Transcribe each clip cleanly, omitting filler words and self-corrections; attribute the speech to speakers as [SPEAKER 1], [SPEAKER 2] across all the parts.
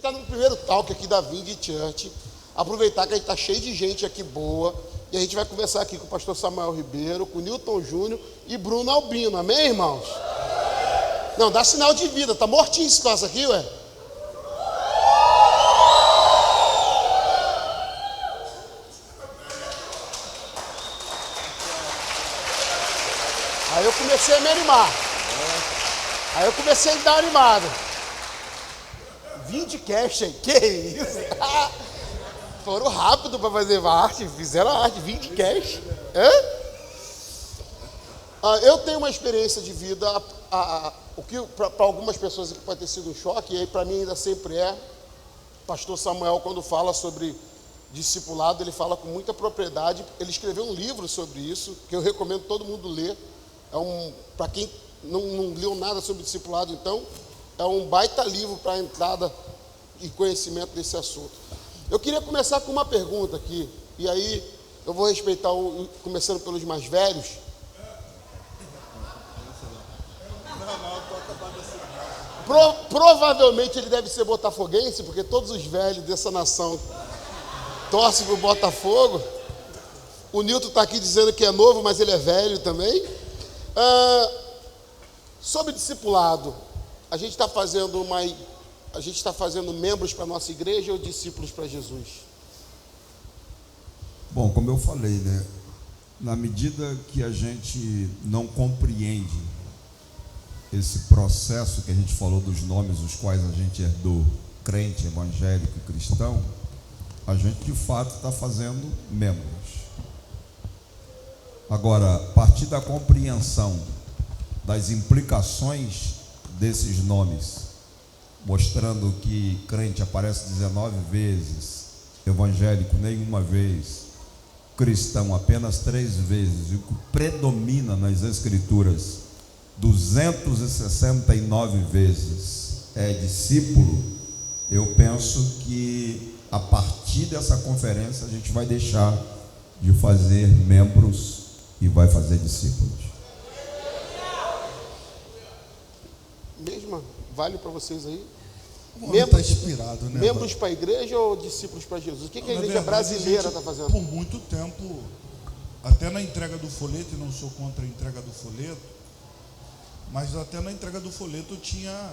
[SPEAKER 1] está no primeiro talk aqui da Vindy Church. Aproveitar que a gente está cheio de gente aqui boa. E a gente vai conversar aqui com o pastor Samuel Ribeiro, com o Newton Júnior e Bruno Albino. Amém, irmãos? Não, dá sinal de vida. Tá mortinho esse nosso aqui, ué. Aí eu comecei a me animar. Aí eu comecei a dar uma animada. Vindcast, hein? Que isso? Foram rápido para fazer arte, fizeram a arte, Vindcast. Eu tenho uma experiência de vida, o que para algumas pessoas pode ter sido um choque, e aí para mim ainda sempre é. Pastor Samuel, quando fala sobre discipulado, ele fala com muita propriedade. Ele escreveu um livro sobre isso, que eu recomendo todo mundo ler. Para quem não leu nada sobre discipulado, então, é um baita livro para a entrada e conhecimento desse assunto. Eu queria começar com uma pergunta aqui, e aí eu vou respeitar, começando pelos mais velhos. Provavelmente ele deve ser botafoguense, porque todos os velhos dessa nação torcem para o Botafogo. O Newton está aqui dizendo que é novo, mas ele é velho também. Sobre discipulado, a gente está fazendo membros para a nossa igreja ou discípulos para Jesus?
[SPEAKER 2] Bom, como eu falei, né? Na medida que a gente não compreende esse processo que a gente falou dos nomes os quais a gente herdou, crente, evangélico e cristão, a gente de fato está fazendo membros. Agora, a partir da compreensão das implicações desses nomes, mostrando que crente aparece 19 vezes, evangélico nenhuma vez, cristão apenas 3 vezes, e o que predomina nas escrituras 269 vezes é discípulo, eu penso que a partir dessa conferência a gente vai deixar de fazer membros e vai fazer discípulos.
[SPEAKER 1] Mesma? Vale para vocês aí?
[SPEAKER 3] Está inspirado, né?
[SPEAKER 1] Membros para a igreja ou discípulos para Jesus? O que a igreja brasileira está fazendo?
[SPEAKER 3] Por muito tempo, até na entrega do folheto, e não sou contra a entrega do folheto, mas até na entrega do folheto tinha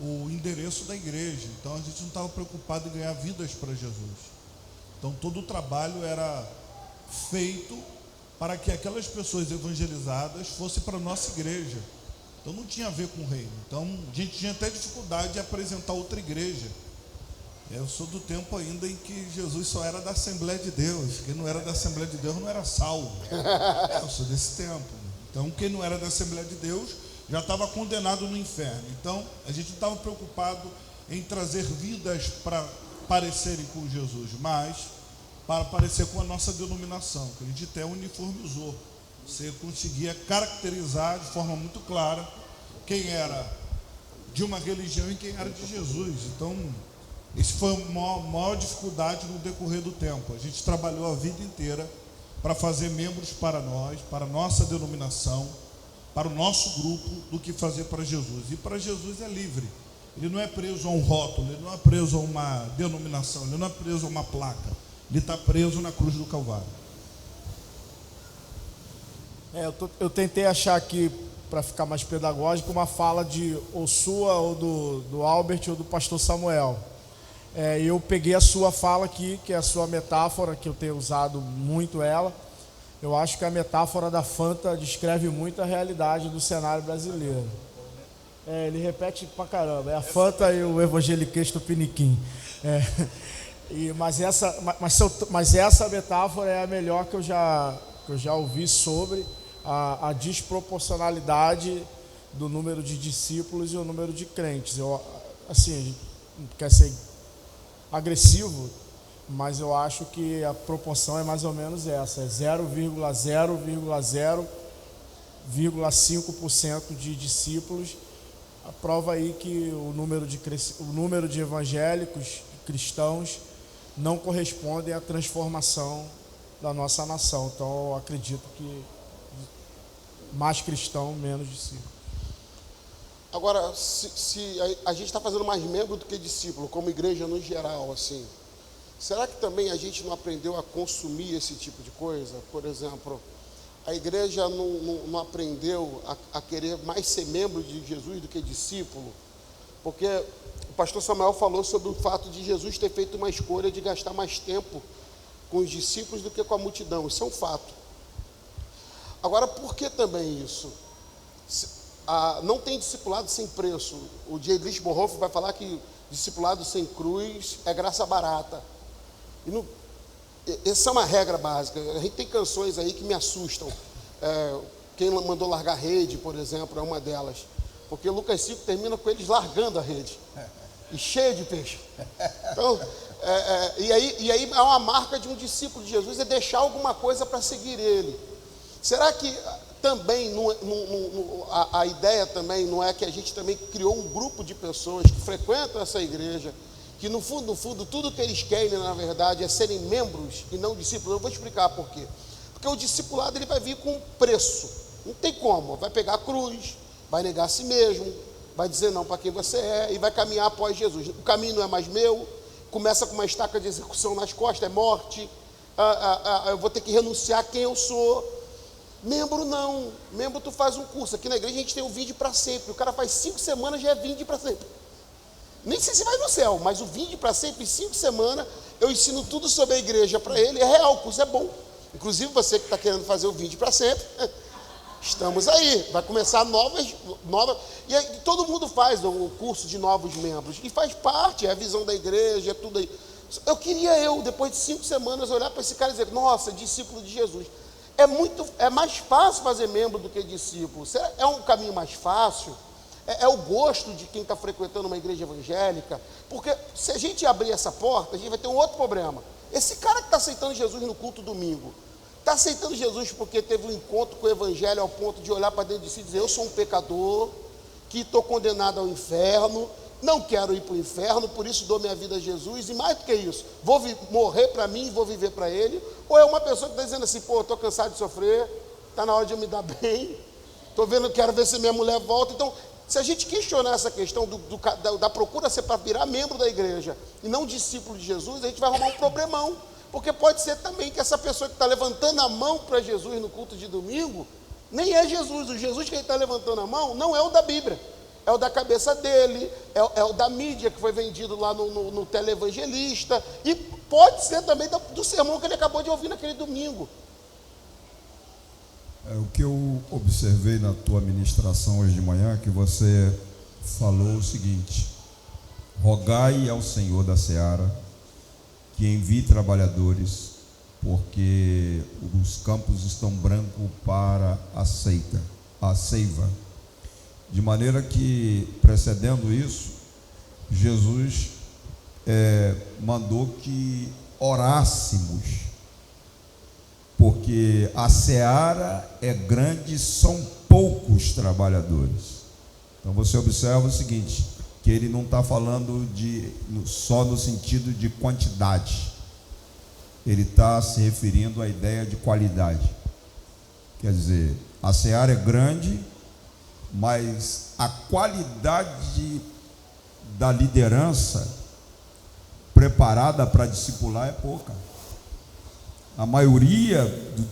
[SPEAKER 3] o endereço da igreja. Então a gente não estava preocupado em ganhar vidas para Jesus. Então todo o trabalho era feito para que aquelas pessoas evangelizadas fossem para a nossa igreja. Então não tinha a ver com o reino. Então a gente tinha até dificuldade de apresentar outra igreja. Eu sou do tempo ainda em que Jesus só era da Assembleia de Deus. Quem não era da Assembleia de Deus não era salvo. Eu sou desse tempo. Então quem não era da Assembleia de Deus já estava condenado no inferno. Então a gente não estava preocupado em trazer vidas para parecerem com Jesus, mas para parecer com a nossa denominação, que a gente até uniformizou. Você conseguia caracterizar de forma muito clara quem era de uma religião e quem era de Jesus. Então, isso foi a maior dificuldade no decorrer do tempo. A gente trabalhou a vida inteira para fazer membros para nós, para a nossa denominação, para o nosso grupo, do que fazer para Jesus. E para Jesus é livre. Ele não é preso a um rótulo, ele não é preso a uma denominação, ele não é preso a uma placa. Ele está preso na cruz do Calvário.
[SPEAKER 4] Eu tentei achar aqui, para ficar mais pedagógico, uma fala ou sua, ou do Albert, ou do pastor Samuel. Eu peguei a sua fala aqui, que é a sua metáfora, que eu tenho usado muito ela. Eu acho que a metáfora da Fanta descreve muito a realidade do cenário brasileiro. Ele repete pra caramba, é a Fanta e o evangeliquez tupiniquim. Mas essa metáfora é a melhor que eu já ouvi sobre a desproporcionalidade do número de discípulos e o número de crentes. A gente não quer ser agressivo, mas eu acho que a proporção é mais ou menos essa, é 0,0,0,5% de discípulos. A prova aí que o número de evangélicos, cristãos, não corresponde à transformação da nossa nação. Então eu acredito que mais cristão, menos discípulo.
[SPEAKER 1] Agora, se a gente está fazendo mais membro do que discípulo, como igreja no geral, assim, será que também a gente não aprendeu a consumir esse tipo de coisa? Por exemplo, a igreja não aprendeu a querer mais ser membro de Jesus do que discípulo? Porque o pastor Samuel falou sobre o fato de Jesus ter feito uma escolha de gastar mais tempo com os discípulos do que com a multidão. Isso é um fato. Agora, por que também isso? Não tem discipulado sem preço. O Dietrich Bonhoeffer vai falar que discipulado sem cruz é graça barata. Essa é uma regra básica. A gente tem canções aí que me assustam. Quem mandou largar a rede, por exemplo, é uma delas. Porque Lucas 5 termina com eles largando a rede. E cheio de peixe. Então, e aí é uma marca de um discípulo de Jesus, é deixar alguma coisa para seguir ele. Será que também a ideia também não é que a gente também criou um grupo de pessoas que frequentam essa igreja, que no fundo, tudo que eles querem, na verdade, é serem membros e não discípulos? Eu vou explicar por quê. Porque o discipulado ele vai vir com preço. Não tem como. Vai pegar a cruz, vai negar a si mesmo, vai dizer não para quem você é e vai caminhar após Jesus. O caminho não é mais meu, começa com uma estaca de execução nas costas, é morte. Eu vou ter que renunciar a quem eu sou. Membro não. Membro tu faz um curso. Aqui na igreja a gente tem o vinde para sempre. O cara faz 5 semanas, já é vinde para sempre. Nem sei se vai no céu, mas o vinde para sempre, em 5 semanas, eu ensino tudo sobre a igreja para ele. É real, o curso é bom. Inclusive você que está querendo fazer o vinde para sempre, estamos aí. Vai começar novas. E aí, todo mundo faz o curso de novos membros. E faz parte, é a visão da igreja, é tudo aí. Eu queria depois de 5 semanas, olhar para esse cara e dizer, nossa, discípulo de Jesus. É mais fácil fazer membro do que discípulo. É um caminho mais fácil? É o gosto de quem está frequentando uma igreja evangélica? Porque se a gente abrir essa porta, a gente vai ter um outro problema. Esse cara que está aceitando Jesus no culto domingo, está aceitando Jesus porque teve um encontro com o evangelho ao ponto de olhar para dentro de si e dizer, eu sou um pecador, que estou condenado ao inferno, não quero ir para o inferno, por isso dou minha vida a Jesus, e mais do que isso, vou morrer para mim e vou viver para Ele? Ou é uma pessoa que está dizendo assim, estou cansado de sofrer, está na hora de eu me dar bem, quero ver se minha mulher volta. Então, se a gente questionar essa questão da procura ser para virar membro da igreja e não discípulo de Jesus, a gente vai arrumar um problemão, porque pode ser também que essa pessoa que está levantando a mão para Jesus no culto de domingo, nem é Jesus. O Jesus que ele está levantando a mão não é o da Bíblia. É o da cabeça dele, é o da mídia que foi vendido lá no televangelista, e pode ser também do sermão que ele acabou de ouvir naquele domingo.
[SPEAKER 2] O que eu observei na tua ministração hoje de manhã, que você falou o seguinte: rogai ao Senhor da seara que envie trabalhadores, porque os campos estão brancos para a ceiva. De maneira que, precedendo isso, Jesus mandou que orássemos, porque a seara é grande, são poucos trabalhadores. Então você observa o seguinte, que ele não está falando só no sentido de quantidade, ele está se referindo à ideia de qualidade. Quer dizer, a seara é grande, mas a qualidade da liderança preparada para discipular é pouca. A maioria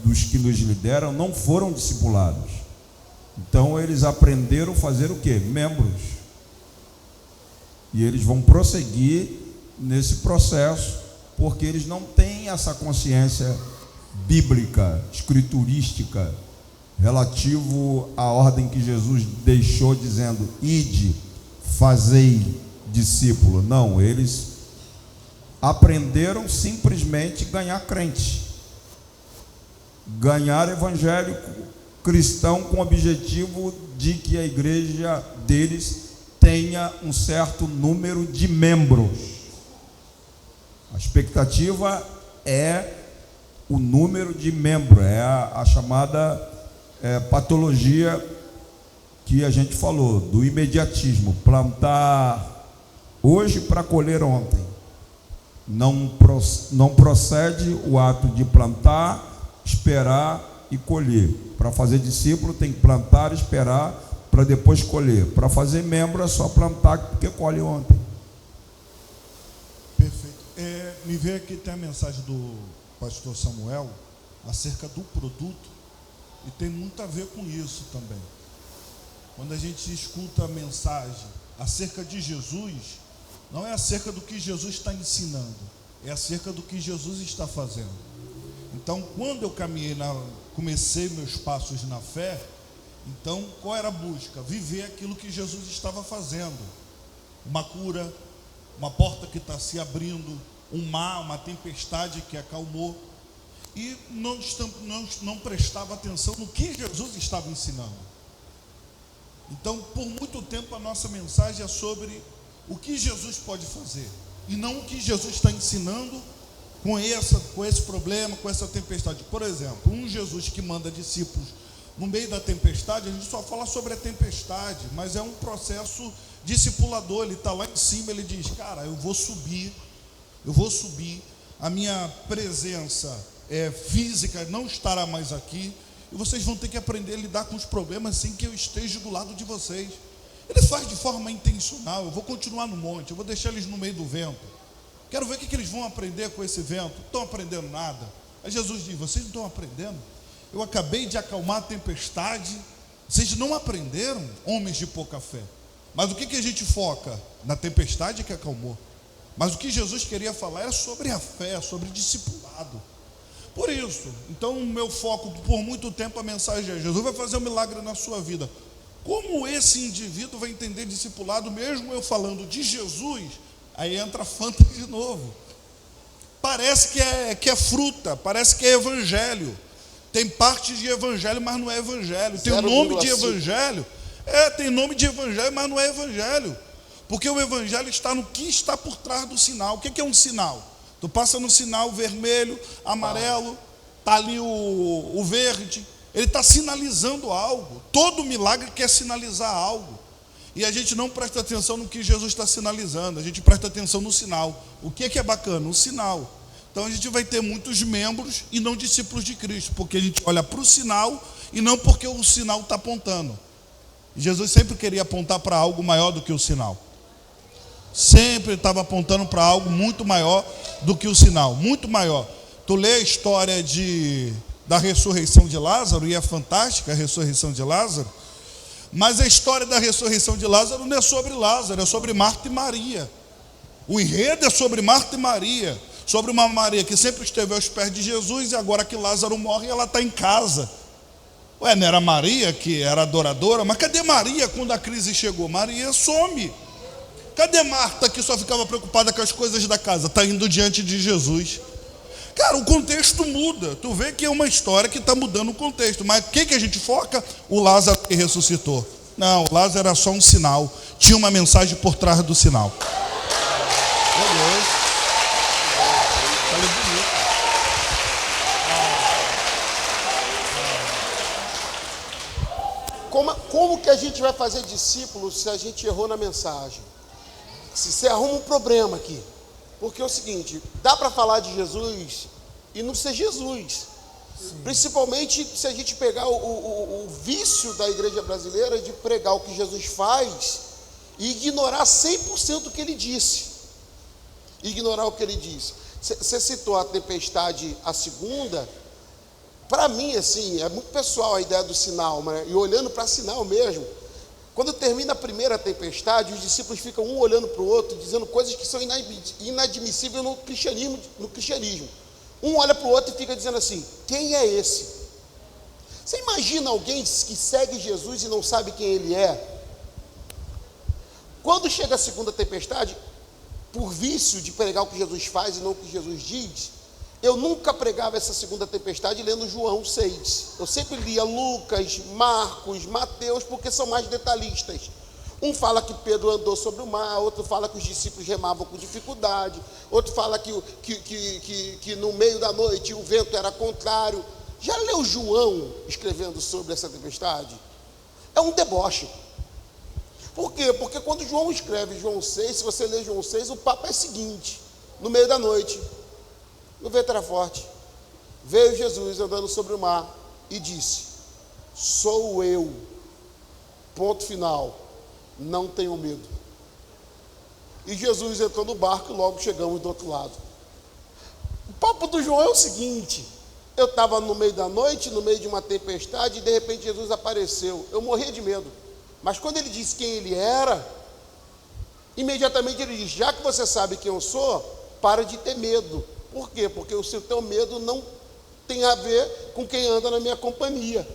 [SPEAKER 2] dos que nos lideram não foram discipulados. Então eles aprenderam a fazer o quê? Membros. E eles vão prosseguir nesse processo, porque eles não têm essa consciência bíblica, escriturística, relativo à ordem que Jesus deixou, dizendo, ide, fazei discípulo. Não, eles aprenderam simplesmente ganhar crente, ganhar evangélico cristão, com o objetivo de que a igreja deles tenha um certo número de membros. A expectativa é o número de membros, é a chamada patologia que a gente falou, do imediatismo, plantar hoje para colher ontem. Não procede o ato de plantar, esperar e colher. Para fazer discípulo tem que plantar, esperar para depois colher. Para fazer membro é só plantar, porque colhe ontem.
[SPEAKER 3] Perfeito. Me veio aqui tem a mensagem do pastor Samuel acerca do produto, e tem muito a ver com isso também. Quando a gente escuta a mensagem acerca de Jesus, não é acerca do que Jesus está ensinando, é acerca do que Jesus está fazendo. Então, quando eu comecei meus passos na fé, então qual era a busca? Viver aquilo que Jesus estava fazendo. Uma cura, uma porta que está se abrindo, um mar, uma tempestade que acalmou, e não prestava atenção no que Jesus estava ensinando. Então, por muito tempo a nossa mensagem é sobre o que Jesus pode fazer, e não o que Jesus está ensinando com esse problema, com essa tempestade. Por exemplo, um Jesus que manda discípulos no meio da tempestade, a gente só fala sobre a tempestade, mas é um processo discipulador. Ele está lá em cima, ele diz: cara, eu vou subir, a minha presença física não estará mais aqui, e vocês vão ter que aprender a lidar com os problemas sem que eu esteja do lado de vocês. Ele faz de forma intencional. Eu vou continuar no monte, eu vou deixar eles no meio do vento, quero ver o que eles vão aprender com esse vento. Não estão aprendendo nada. Aí Jesus diz: vocês não estão aprendendo? Eu acabei de acalmar a tempestade, vocês não aprenderam, homens de pouca fé. Mas o que a gente foca? Na tempestade que acalmou. Mas o que Jesus queria falar era sobre a fé, sobre discipulado. Por isso, então o meu foco, por muito tempo, a mensagem é: Jesus vai fazer um milagre na sua vida. Como esse indivíduo vai entender discipulado, mesmo eu falando de Jesus? Aí entra a Fanta de novo. Parece que é fruta, parece que é evangelho. Tem parte de evangelho, mas não é evangelho. Tem o nome de evangelho. Tem nome de evangelho, mas não é evangelho. Porque o evangelho está no que está por trás do sinal. O que é um sinal? Tu passa no sinal vermelho, amarelo, está ali o verde. Ele está sinalizando algo. Todo milagre quer sinalizar algo. E a gente não presta atenção no que Jesus está sinalizando, a gente presta atenção no sinal. O que é bacana? O sinal. Então a gente vai ter muitos membros e não discípulos de Cristo, porque a gente olha para o sinal e não porque o sinal está apontando. Jesus sempre queria apontar para algo maior do que o sinal. Sempre estava apontando para algo muito maior do que o sinal, muito maior. Tu lê a história da ressurreição de Lázaro, e é fantástica a ressurreição de Lázaro, mas a história da ressurreição de Lázaro não é sobre Lázaro, é sobre Marta e Maria. O enredo é sobre Marta e Maria, sobre uma Maria que sempre esteve aos pés de Jesus, e agora que Lázaro morre, ela está em casa. Ué, não era Maria que era adoradora? Mas cadê Maria quando a crise chegou? Maria some. Cadê Marta, que só ficava preocupada com as coisas da casa? Está indo diante de Jesus. Cara, o contexto muda. Tu vê que é uma história que está mudando o contexto. Mas o que a gente foca? O Lázaro que ressuscitou. Não, o Lázaro era só um sinal. Tinha uma mensagem por trás do sinal.
[SPEAKER 1] Como que a gente vai fazer discípulos se a gente errou na mensagem? Se você arruma um problema aqui. Porque é o seguinte, dá para falar de Jesus e não ser Jesus. Sim. Principalmente se a gente pegar o vício da igreja brasileira de pregar o que Jesus faz e ignorar 100% o que ele disse. Ignorar o que ele disse. Você citou a tempestade, a segunda. Para mim, assim, é muito pessoal a ideia do sinal, né? E olhando para sinal mesmo. Quando termina a primeira tempestade, os discípulos ficam um olhando para o outro, dizendo coisas que são inadmissíveis no cristianismo. Um olha para o outro e fica dizendo assim: quem é esse? Você imagina alguém que segue Jesus e não sabe quem ele é? Quando chega a segunda tempestade, por vício de pregar o que Jesus faz e não o que Jesus diz, eu nunca pregava essa segunda tempestade lendo João 6. Eu sempre lia Lucas, Marcos, Mateus, porque são mais detalhistas. Um fala que Pedro andou sobre o mar, outro fala que os discípulos remavam com dificuldade, outro fala que no meio da noite o vento era contrário. Já leu João escrevendo sobre essa tempestade? É um deboche. Por quê? Porque quando João escreve João 6, se você ler João 6, o papo é o seguinte: no meio da noite, o vento era forte, veio Jesus andando sobre o mar e disse: sou eu, Ponto final. Não tenham medo. E Jesus entrou no barco e logo chegamos do outro lado. O papo do João é o seguinte: eu estava no meio da noite, no meio de uma tempestade, e de repente Jesus apareceu. Eu morria de medo. Mas quando ele disse quem ele era, imediatamente ele disse: já que você sabe quem eu sou, para de ter medo. Por quê? Porque o seu teu medo não tem a ver com quem anda na minha companhia.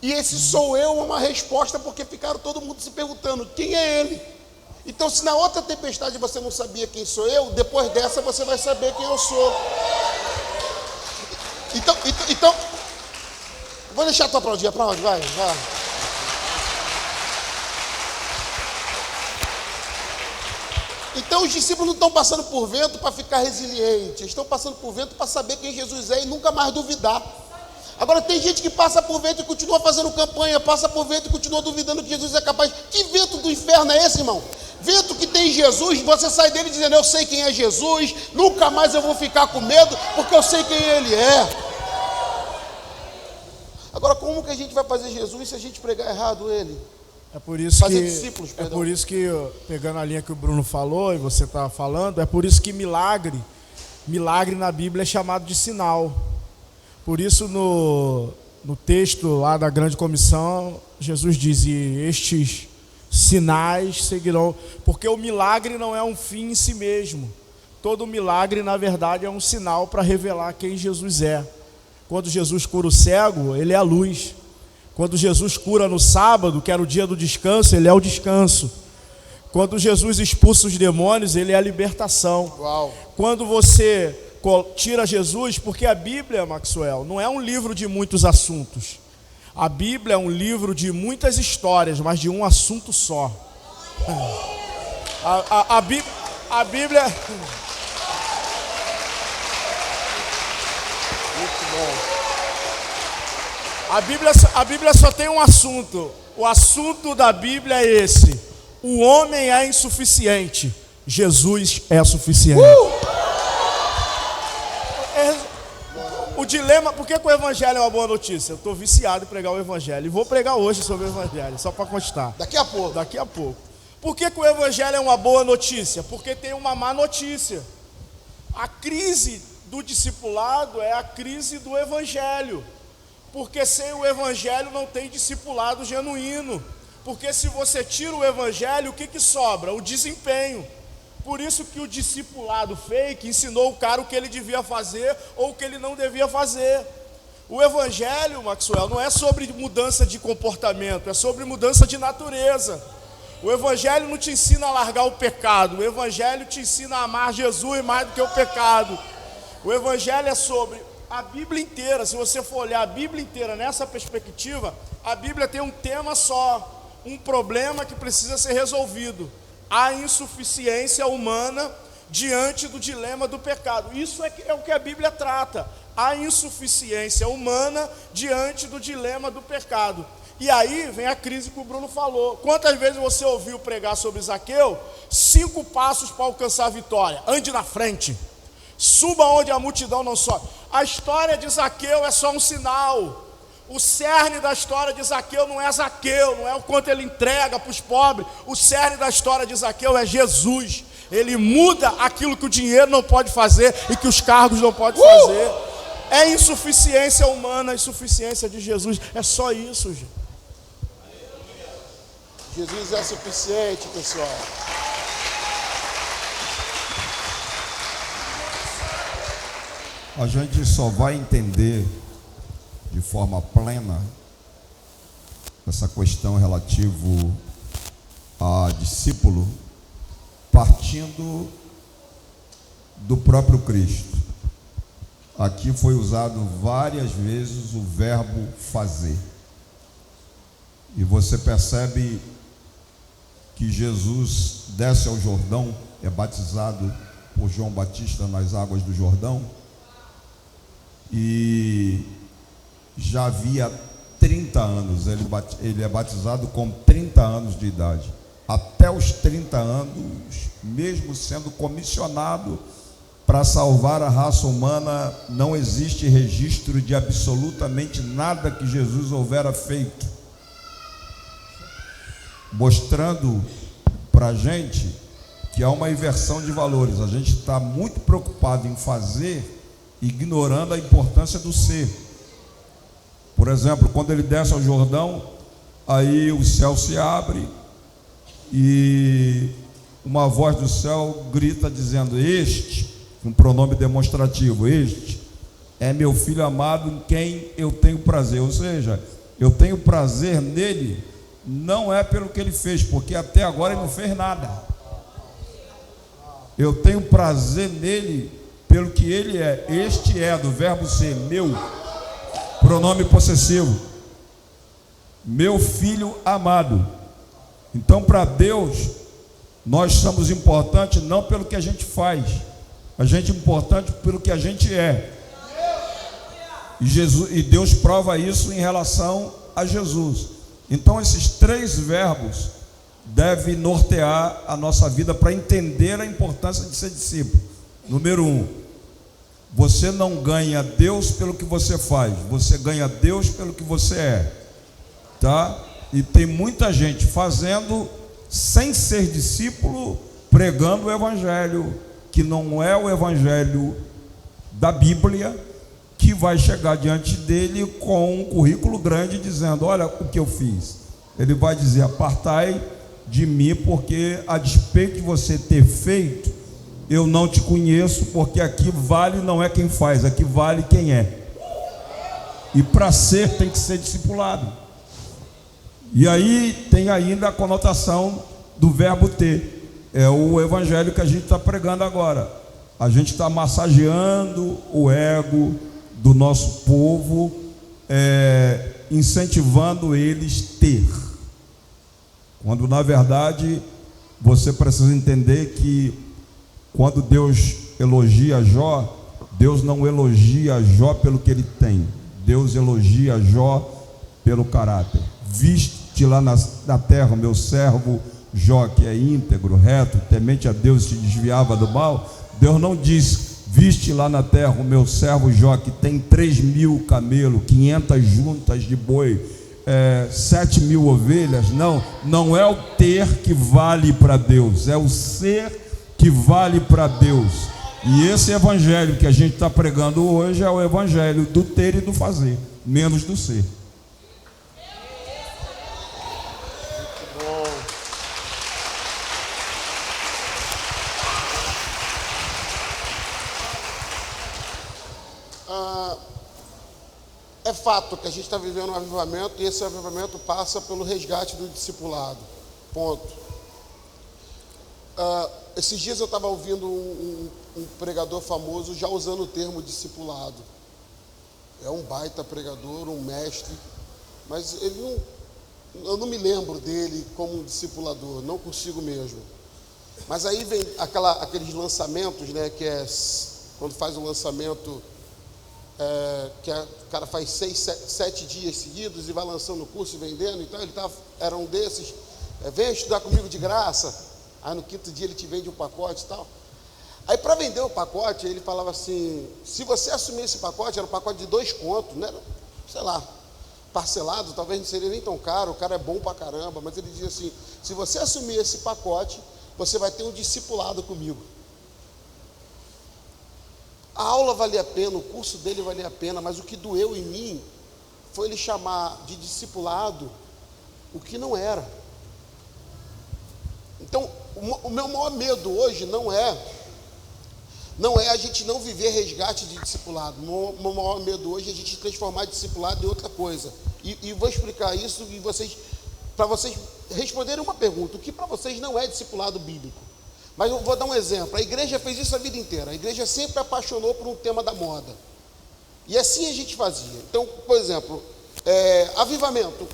[SPEAKER 1] E esse sou eu é uma resposta, porque ficaram todo mundo se perguntando quem é ele. Então, se na outra tempestade você não sabia quem sou eu, depois dessa você vai saber quem eu sou. Então vou deixar a tua aplaudida. Para onde? Vai. Então os discípulos não estão passando por vento para ficar resilientes, estão passando por vento para saber quem Jesus é e nunca mais duvidar. Agora tem gente que passa por vento e continua fazendo campanha, passa por vento e continua duvidando que Jesus é capaz. Que vento do inferno é esse, irmão? Vento que tem Jesus, você sai dele dizendo: eu sei quem é Jesus, nunca mais eu vou ficar com medo, porque eu sei quem ele é. Agora, como que a gente vai fazer Jesus se a gente pregar errado ele?
[SPEAKER 4] É por isso
[SPEAKER 1] Fazer
[SPEAKER 4] que,
[SPEAKER 1] discípulos,
[SPEAKER 4] é
[SPEAKER 1] perdão.
[SPEAKER 4] por isso que, pegando a linha que o Bruno falou e você está falando, é por isso que milagre na Bíblia é chamado de sinal. Por isso no texto lá da grande comissão, Jesus diz: e estes sinais seguirão, porque o milagre não é um fim em si mesmo. Todo milagre, na verdade, é um sinal para revelar quem Jesus é. Quando Jesus cura o cego, ele é a luz. Quando Jesus cura no sábado, que era o dia do descanso, ele é o descanso. Quando Jesus expulsa os demônios, ele é a libertação.
[SPEAKER 1] Uau.
[SPEAKER 4] Quando você tira Jesus, porque a Bíblia, Maxwell, não é um livro de muitos assuntos. A Bíblia é um livro de muitas histórias, mas de um assunto só. A Bíblia...
[SPEAKER 1] Muito bom.
[SPEAKER 4] A Bíblia só tem um assunto. O assunto da Bíblia é esse: o homem é insuficiente, Jesus é suficiente. O dilema, por que o Evangelho é uma boa notícia? Eu estou viciado em pregar o Evangelho e vou pregar hoje sobre o Evangelho, só para constar.
[SPEAKER 1] Daqui a pouco.
[SPEAKER 4] Por que o Evangelho é uma boa notícia? Porque tem uma má notícia. A crise do discipulado é a crise do Evangelho. Porque sem o Evangelho não tem discipulado genuíno. Porque se você tira o Evangelho, o que sobra? O desempenho. Por isso que o discipulado fake ensinou o cara o que ele devia fazer ou o que ele não devia fazer. O Evangelho, Maxwell, não é sobre mudança de comportamento, é sobre mudança de natureza. O Evangelho não te ensina a largar o pecado, o Evangelho te ensina a amar Jesus mais do que o pecado. O Evangelho é sobre a Bíblia inteira. Se você for olhar a Bíblia inteira nessa perspectiva, a Bíblia tem um tema só, um problema que precisa ser resolvido: a insuficiência humana diante do dilema do pecado. Isso é o que a Bíblia trata, a insuficiência humana diante do dilema do pecado. E aí vem a crise que o Bruno falou. Quantas vezes você ouviu pregar sobre Zaqueu? 5 passos para alcançar a vitória. Ande na frente, suba onde a multidão não sobe. A história de Zaqueu é só um sinal. O cerne da história de Zaqueu não é Zaqueu, não é o quanto ele entrega para os pobres. O cerne da história de Zaqueu é Jesus. Ele muda aquilo que o dinheiro não pode fazer e que os cargos não podem fazer. É insuficiência humana, a insuficiência de Jesus. É só isso, gente.
[SPEAKER 1] Jesus é suficiente, pessoal.
[SPEAKER 2] A gente só vai entender de forma plena essa questão relativa a discípulo partindo do próprio Cristo. Aqui foi usado várias vezes o verbo fazer. E você percebe que Jesus desce ao Jordão, é batizado por João Batista nas águas do Jordão, e já havia 30 anos, ele é batizado com 30 anos de idade. Até os 30 anos, mesmo sendo comissionado para salvar a raça humana, não existe registro de absolutamente nada que Jesus houvera feito. mostrando para a gente que há uma inversão de valores. A gente está muito preocupado em fazer, ignorando a importância do ser. Por exemplo, quando ele desce ao Jordão, aí o céu se abre e uma voz do céu grita dizendo: este, um pronome demonstrativo, este é meu filho amado em quem eu tenho prazer. Ou seja, eu tenho prazer nele, não é pelo que ele fez, porque até agora ele não fez nada. Eu tenho prazer nele pelo que ele é. Este é, do verbo ser, meu, pronome possessivo, meu filho amado. Então, para Deus, nós somos importantes não pelo que a gente faz, a gente é importante pelo que a gente é. E Deus prova isso em relação a Jesus. Então esses três verbos devem nortear a nossa vida para entender a importância de ser discípulo. Número 1, você não ganha Deus pelo que você faz, você ganha Deus pelo que você é, tá? E tem muita gente fazendo sem ser discípulo, pregando o evangelho que não é o evangelho da Bíblia, que vai chegar diante dele com um currículo grande dizendo: olha o que eu fiz. Ele vai dizer: apartai de mim, porque a despeito de você ter feito, eu não te conheço, porque aqui vale não é quem faz, aqui vale quem é. E para ser tem que ser discipulado. E aí tem ainda a conotação do verbo ter. É o evangelho que a gente está pregando agora. A gente está massageando o ego do nosso povo, incentivando eles ter, quando na verdade você precisa entender que quando Deus elogia Jó, Deus não elogia Jó pelo que ele tem, Deus elogia Jó pelo caráter. Viste lá na terra o meu servo Jó, que é íntegro, reto, temente a Deus, se desviava do mal. Deus não diz: viste lá na terra o meu servo Jó, que tem 3.000 camelos, 500 juntas de boi, 7.000 ovelhas. Não é o ter que vale para Deus, é o ser que vale para Deus. E esse evangelho que a gente está pregando hoje é o evangelho do ter e do fazer, menos do ser.
[SPEAKER 1] É fato que a gente está vivendo um avivamento, e esse avivamento passa pelo resgate do discipulado. Ponto. Esses dias eu estava ouvindo um pregador famoso já usando o termo discipulado. É um baita pregador, um mestre, mas eu não me lembro dele como um discipulador, não consigo mesmo. Mas aí vem aqueles lançamentos, né, que é quando faz um lançamento, que o cara faz 6, 7 dias seguidos e vai lançando o curso e vendendo. Então ele era um desses: vem estudar comigo de graça. Aí no 5º dia ele te vende um pacote e tal. Aí para vender o pacote, ele falava assim: se você assumir esse pacote, era um pacote de 2 contos, né? Sei lá, parcelado, talvez não seria nem tão caro, o cara é bom pra caramba, mas ele dizia assim: se você assumir esse pacote, você vai ter um discipulado comigo. A aula valia a pena, o curso dele valia a pena, mas o que doeu em mim foi ele chamar de discipulado o que não era. Então, o meu maior medo hoje não é a gente não viver resgate de discipulado. O meu maior medo hoje é a gente transformar discipulado em outra coisa. E vou explicar isso para vocês responderem uma pergunta: o que para vocês não é discipulado bíblico? Mas eu vou dar um exemplo. A igreja fez isso a vida inteira. A igreja sempre apaixonou por um tema da moda. E assim a gente fazia. Então, por exemplo, avivamento.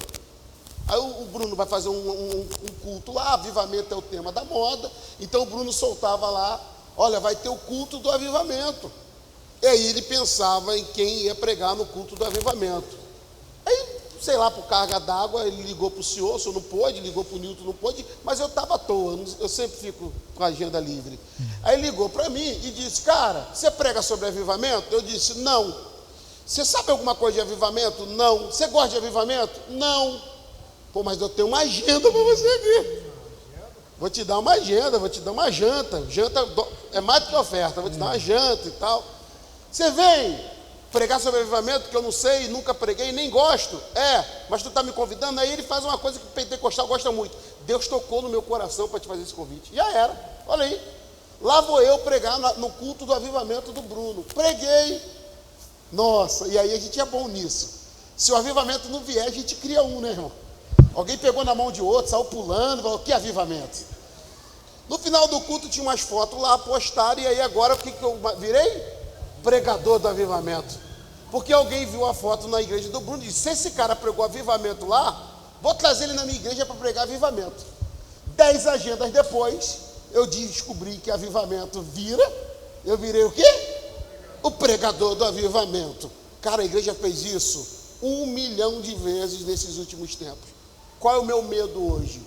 [SPEAKER 1] Aí o Bruno vai fazer um culto lá, avivamento é o tema da moda. Então o Bruno soltava lá: olha, vai ter o culto do avivamento. E aí ele pensava em quem ia pregar no culto do avivamento. Aí, sei lá, por carga d'água, ele ligou para o senhor não pôde, ligou para o Nilton, não pôde, mas eu estava à toa, eu sempre fico com a agenda livre. Aí ligou para mim e disse: cara, você prega sobre avivamento? Eu disse: não. Você sabe alguma coisa de avivamento? Não. Você gosta de avivamento? Não. Pô, mas eu tenho uma agenda para você aqui. Vou te dar uma agenda, vou te dar uma janta. Janta é mais do que oferta, vou te dar uma janta e tal. Você vem pregar sobre avivamento, que eu não sei, nunca preguei, nem gosto. Mas tu está me convidando, aí ele faz uma coisa que o pentecostal gosta muito. Deus tocou no meu coração para te fazer esse convite. Já era, olha aí. Lá vou eu pregar no culto do avivamento do Bruno. Preguei. Nossa, e aí a gente é bom nisso. Se o avivamento não vier, a gente cria um, né, irmão? Alguém pegou na mão de outro, saiu pulando, falou, que avivamento? No final do culto tinha umas fotos lá postaram, e aí agora o que eu virei? Pregador do avivamento. Porque alguém viu a foto na igreja do Bruno e disse, se esse cara pregou avivamento lá, vou trazer ele na minha igreja para pregar avivamento. 10 agendas depois, eu descobri que avivamento eu virei o quê? O pregador do avivamento. Cara, a igreja fez isso 1 milhão de vezes nesses últimos tempos. Qual é o meu medo hoje?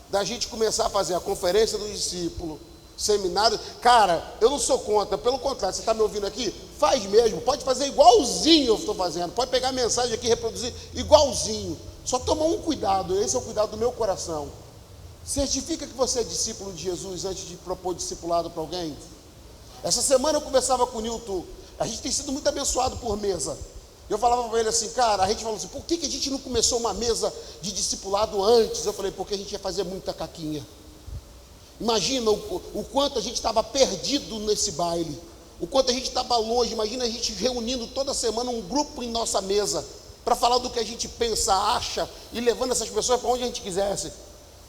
[SPEAKER 1] Da gente começar a fazer a conferência do discípulo, seminário. Cara, eu não sou contra, pelo contrário, você está me ouvindo aqui? Faz mesmo, pode fazer igualzinho eu estou fazendo, pode pegar a mensagem aqui e reproduzir igualzinho. Só tomar um cuidado, esse é o cuidado do meu coração. Certifica que você é discípulo de Jesus antes de propor discipulado para alguém. Essa semana eu conversava com o Nilton, a gente tem sido muito abençoado por mesa. Eu falava para ele assim, cara, a gente falou assim, por que a gente não começou uma mesa de discipulado antes? Eu falei, porque a gente ia fazer muita caquinha. Imagina o quanto a gente estava perdido nesse baile, o quanto a gente estava longe. Imagina a gente reunindo toda semana um grupo em nossa mesa, para falar do que a gente pensa, acha, e levando essas pessoas para onde a gente quisesse.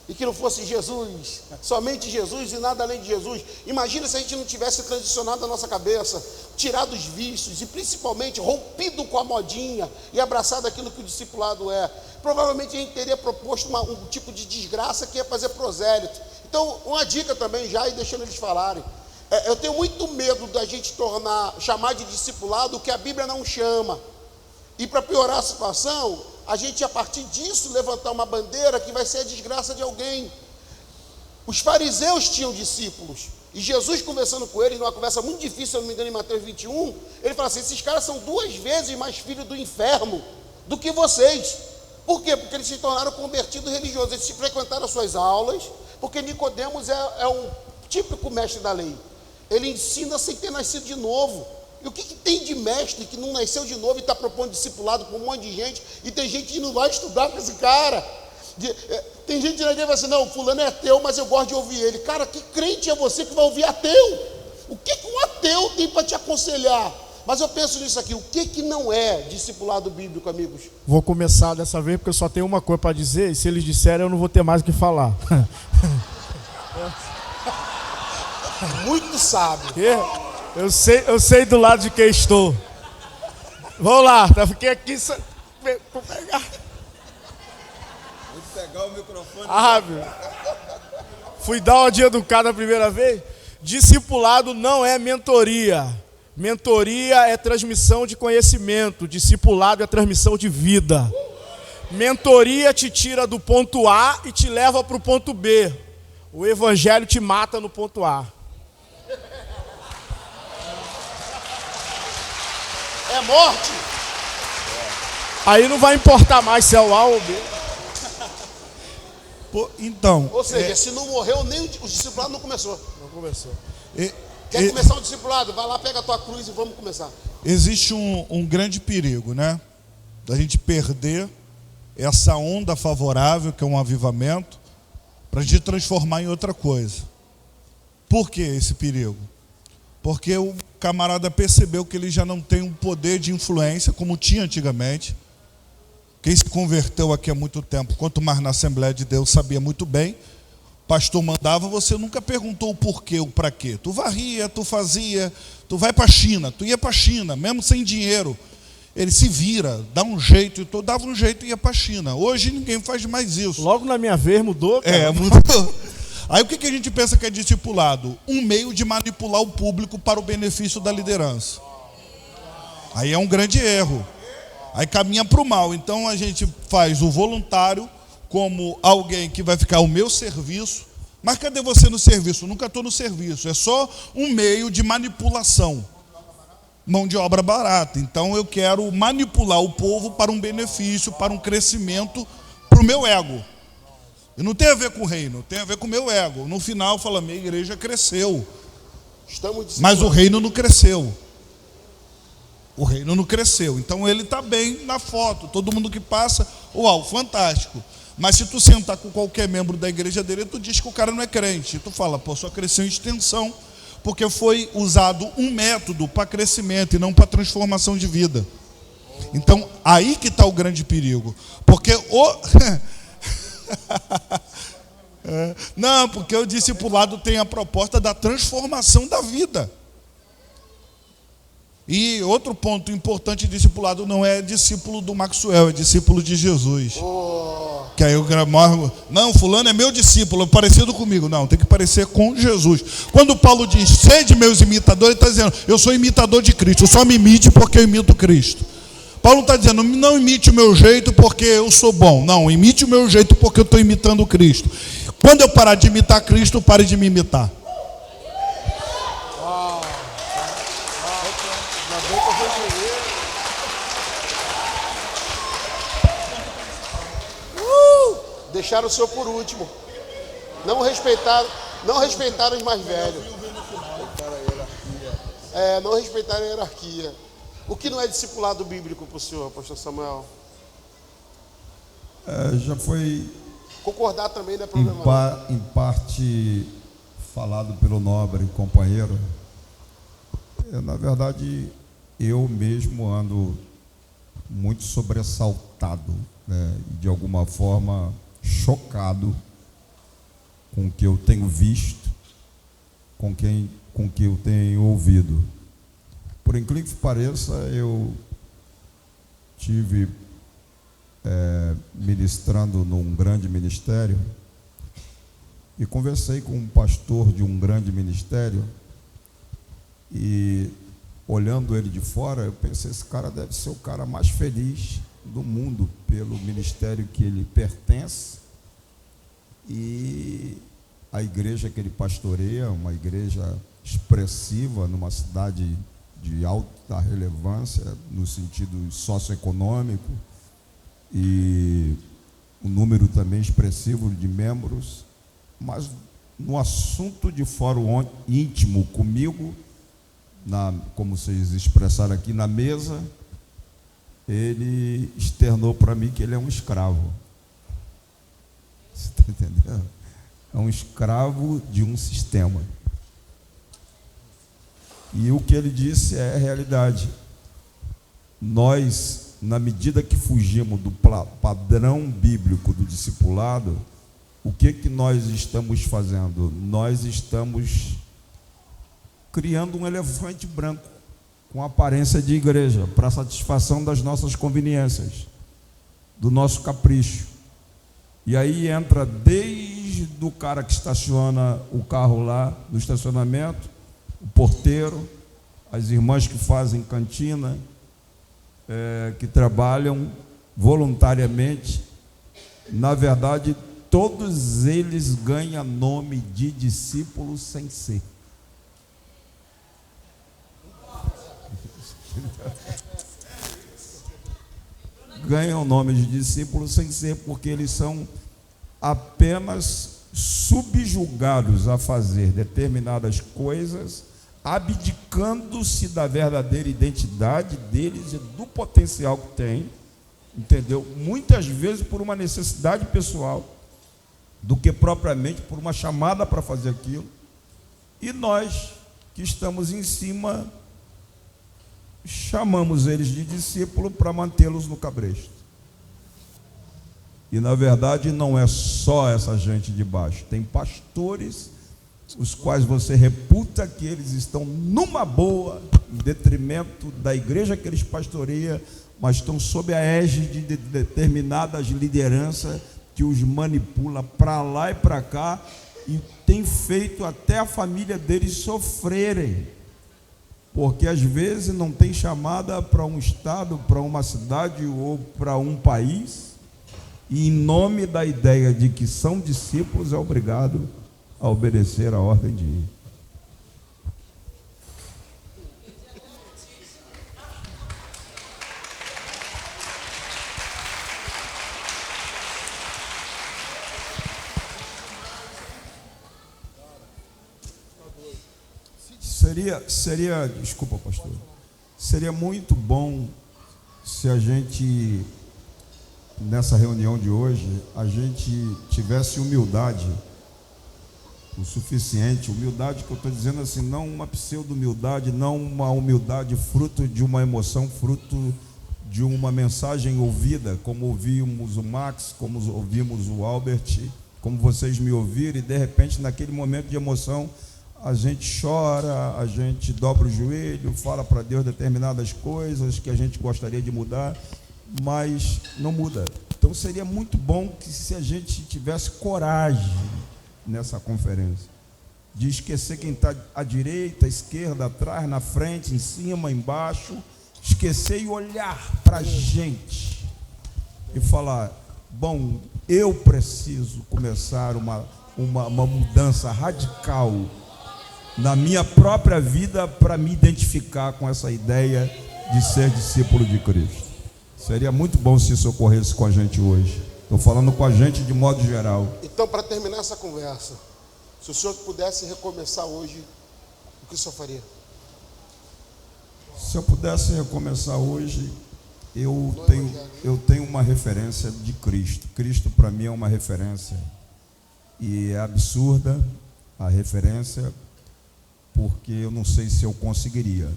[SPEAKER 1] E que não fosse Jesus, somente Jesus e nada além de Jesus. Imagina se a gente não tivesse transicionado a nossa cabeça, tirado os vícios e principalmente rompido com a modinha e abraçado aquilo que o discipulado é. Provavelmente a gente teria proposto um tipo de desgraça que ia fazer prosélito. Então, uma dica também já, e deixando eles falarem. Eu tenho muito medo da gente chamar de discipulado o que a Bíblia não chama. E para piorar a situação, a gente a partir disso levantar uma bandeira que vai ser a desgraça de alguém. Os fariseus tinham discípulos, e Jesus conversando com eles, numa conversa muito difícil, se eu não me engano, em Mateus 21, ele fala assim, esses caras são 2 vezes mais filhos do inferno do que vocês. Por quê? Porque eles se tornaram convertidos religiosos, eles frequentaram as suas aulas, porque Nicodemos é um típico mestre da lei. Ele ensina sem ter nascido de novo. E o que tem de mestre que não nasceu de novo e está propondo discipulado para um monte de gente, e tem gente que não vai estudar com esse cara? Tem gente na igreja que fala assim, não, fulano é ateu, mas eu gosto de ouvir ele. Cara, que crente é você que vai ouvir ateu? O que um ateu tem para te aconselhar? Mas eu penso nisso aqui, o que não é discipulado bíblico, amigos?
[SPEAKER 4] Vou começar dessa vez porque eu só tenho uma coisa para dizer, e se eles disserem eu não vou ter mais o que falar.
[SPEAKER 1] Muito sábio.
[SPEAKER 4] Eu sei do lado de quem estou. Vamos lá, fiquei aqui. Vou pegar.
[SPEAKER 2] Vou pegar o microfone.
[SPEAKER 4] Meu. Fui dar uma de educado a primeira vez. Discipulado não é mentoria. Mentoria é transmissão de conhecimento. Discipulado é transmissão de vida. Mentoria te tira do ponto A e te leva para o ponto B. O evangelho te mata no ponto A.
[SPEAKER 1] É morte.
[SPEAKER 4] Aí não vai importar mais se é o A ou o B.
[SPEAKER 3] Então...
[SPEAKER 1] Ou seja, se não morreu, nem o discipulado não começou.
[SPEAKER 4] Não começou.
[SPEAKER 1] Quer começar um discipulado? Vai lá, pega a tua cruz e vamos começar.
[SPEAKER 3] Existe um grande perigo, né? Da gente perder essa onda favorável, que é um avivamento, para a gente transformar em outra coisa. Por que esse perigo? Porque o camarada percebeu que ele já não tem um poder de influência como tinha antigamente. Quem se converteu aqui há muito tempo, quanto mais na Assembleia de Deus, sabia muito bem. O pastor mandava, você nunca perguntou o porquê, o para quê. Tu varria, tu fazia, tu vai para a China, tu ia para a China, mesmo sem dinheiro. Ele se vira, dá um jeito, e tu dava um jeito e ia para a China. Hoje ninguém faz mais isso.
[SPEAKER 4] Logo na minha vez mudou, cara.
[SPEAKER 3] Mudou. Aí o que a gente pensa que é discipulado? Um meio de manipular o público para o benefício da liderança. Aí é um grande erro. Aí caminha para o mal. Então a gente faz o voluntário como alguém que vai ficar ao meu serviço. Mas cadê você no serviço? Nunca estou no serviço. É só um meio de manipulação. Mão de obra barata. Então eu quero manipular o povo para um benefício, para um crescimento, para para o meu ego. E não tem a ver com o reino, tem a ver com o meu ego. No final fala, minha igreja cresceu. Mas o reino não cresceu. O reino não cresceu. Então ele está bem na foto. Todo mundo que passa, uau, fantástico. Mas se tu sentar com qualquer membro da igreja dele, tu diz que o cara não é crente. Tu fala, pô, só cresceu em extensão, porque foi usado um método para crescimento e não para transformação de vida. Então, aí que está o grande perigo. Porque não, porque o discipulado tem a proposta da transformação da vida. E outro ponto importante, discipulado não é discípulo do Maxwell, é discípulo de Jesus. Que aí o gramar, não, fulano é meu discípulo, é parecido comigo. Não, tem que parecer com Jesus. Quando Paulo diz, sede meus imitadores, ele está dizendo, eu sou imitador de Cristo, só me imite porque eu imito Cristo. Paulo está dizendo, não imite o meu jeito porque eu sou bom. Não, imite o meu jeito porque eu estou imitando Cristo. Quando eu parar de imitar Cristo, pare de me imitar.
[SPEAKER 1] Deixaram o senhor por último. Não respeitaram os mais velhos. Não respeitaram a hierarquia. O que não é discipulado bíblico para o senhor, pastor Samuel?
[SPEAKER 2] Já foi
[SPEAKER 1] concordar também não é problema.
[SPEAKER 2] Em parte falado pelo nobre companheiro. Na verdade, eu mesmo ando muito sobressaltado, né, e de alguma forma chocado com o que eu tenho visto, com o que eu tenho ouvido. Por incrível que pareça, eu tive ministrando num grande ministério e conversei com um pastor de um grande ministério e, olhando ele de fora, eu pensei, esse cara deve ser o cara mais feliz do mundo pelo ministério que ele pertence e a igreja que ele pastoreia, uma igreja expressiva numa cidade de alta relevância no sentido socioeconômico e um número também expressivo de membros, mas no assunto de fórum íntimo comigo, como vocês expressaram aqui na mesa, ele externou para mim que ele é um escravo. Você está entendendo? É um escravo de um sistema. E o que ele disse é a realidade. Nós, na medida que fugimos do padrão bíblico do discipulado, o que nós estamos fazendo? Nós estamos criando um elefante branco com aparência de igreja, para satisfação das nossas conveniências, do nosso capricho. E aí entra desde o cara que estaciona o carro lá no estacionamento, o porteiro, as irmãs que fazem cantina, que trabalham voluntariamente. Na verdade, todos eles ganham nome de discípulos sem ser. Ganham nome de discípulos sem ser, porque eles são apenas subjugados a fazer determinadas coisas, abdicando-se da verdadeira identidade deles e do potencial que têm, entendeu? Muitas vezes por uma necessidade pessoal, do que propriamente por uma chamada para fazer aquilo. E nós, que estamos em cima, chamamos eles de discípulo para mantê-los no cabresto. E na verdade não é só essa gente de baixo, tem pastores os quais você reputa que eles estão numa boa, em detrimento da igreja que eles pastoreiam, mas estão sob a égide de determinadas lideranças que os manipula para lá e para cá e tem feito até a família deles sofrerem, porque às vezes não tem chamada para um estado, para uma cidade ou para um país, e em nome da ideia de que são discípulos é obrigado a obedecer a ordem de ir. Desculpa, pastor. Seria muito bom se a gente, nessa reunião de hoje, a gente tivesse humildade o suficiente. Humildade que eu estou dizendo assim, não uma pseudo-humildade, não uma humildade fruto de uma emoção, fruto de uma mensagem ouvida, como ouvimos o Max, como ouvimos o Albert, como vocês me ouviram, e de repente, naquele momento de emoção, a gente chora, a gente dobra o joelho, fala para Deus determinadas coisas que a gente gostaria de mudar, mas não muda. Então seria muito bom que se a gente tivesse coragem nessa conferência, de esquecer quem está à direita, à esquerda, atrás, na frente, em cima, embaixo, esquecer e olhar para a gente e falar, bom, eu preciso começar uma mudança radical na minha própria vida para me identificar com essa ideia de ser discípulo de Cristo. Seria muito bom se isso ocorresse com a gente hoje. Estou falando com a gente de modo geral.
[SPEAKER 1] Então, para terminar essa conversa, se o senhor pudesse recomeçar hoje, o que o senhor faria?
[SPEAKER 2] Se eu pudesse recomeçar hoje, eu tenho uma referência de Cristo. Cristo para mim é uma referência. E é absurda a referência, porque eu não sei se eu conseguiria.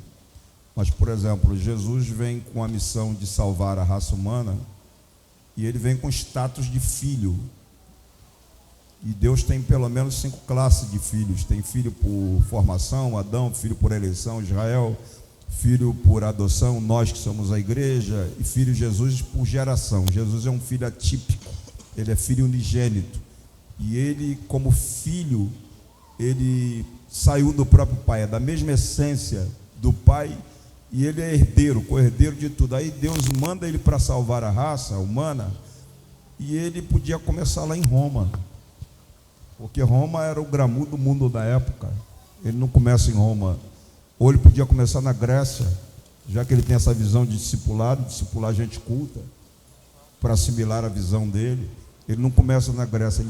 [SPEAKER 2] Mas, por exemplo, Jesus vem com a missão de salvar a raça humana, e ele vem com status de filho. E Deus tem pelo menos 5 classes de filhos. Tem filho por formação, Adão, filho por eleição, Israel, filho por adoção, nós que somos a igreja, e filho Jesus por geração. Jesus é um filho atípico, ele é filho unigênito. E ele, como filho, ele saiu do próprio pai, é da mesma essência do pai, e ele é herdeiro, co-herdeiro de tudo. Aí Deus manda ele para salvar a raça humana, e ele podia começar lá em Roma, porque Roma era o glamour do mundo da época. Ele não começa em Roma. Ou ele podia começar na Grécia, já que ele tem essa visão de discipular gente culta, para assimilar a visão dele. Ele não começa na Grécia,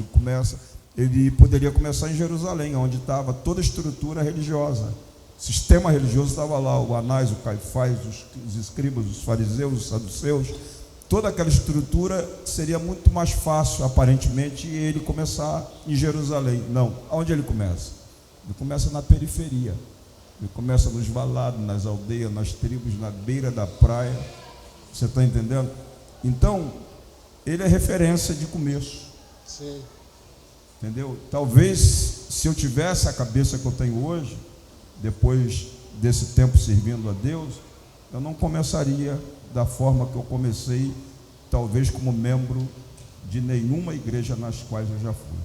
[SPEAKER 2] ele poderia começar em Jerusalém, onde estava toda a estrutura religiosa. O sistema religioso estava lá, o Anás, o Caifás, os escribas, os fariseus, os saduceus. Toda aquela estrutura seria muito mais fácil, aparentemente, ele começar em Jerusalém. Não, onde ele começa? Ele começa na periferia. Ele começa nos valados, nas aldeias, nas tribos, na beira da praia. Você está entendendo? Então, ele é referência de começo.
[SPEAKER 1] Sim.
[SPEAKER 2] Entendeu? Talvez, se eu tivesse a cabeça que eu tenho hoje, depois desse tempo servindo a Deus, eu não começaria da forma que eu comecei, talvez como membro de nenhuma igreja nas quais eu já fui.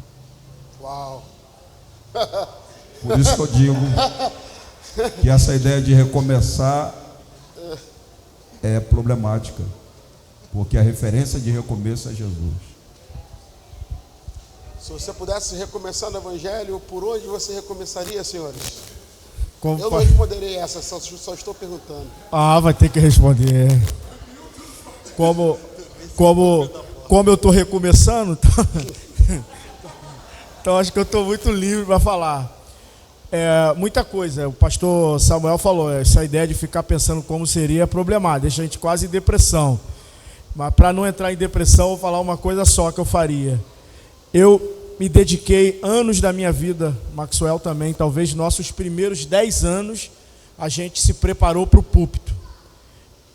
[SPEAKER 1] Uau!
[SPEAKER 2] Por isso que eu digo que essa ideia de recomeçar é problemática, porque a referência de recomeço é Jesus.
[SPEAKER 1] Se você pudesse recomeçar no Evangelho, por onde você recomeçaria, senhores?
[SPEAKER 4] Como
[SPEAKER 1] Eu não responderei essa, só estou perguntando.
[SPEAKER 4] vai ter que responder. Como eu estou recomeçando, então acho que eu estou muito livre para falar. Muita coisa, o pastor Samuel falou, essa ideia de ficar pensando como seria é problemática, deixa a gente quase em depressão. Mas para não entrar em depressão, eu vou falar uma coisa só que eu faria. Eu me dediquei anos da minha vida, Maxwell também, talvez nossos primeiros 10 anos, a gente se preparou para o púlpito.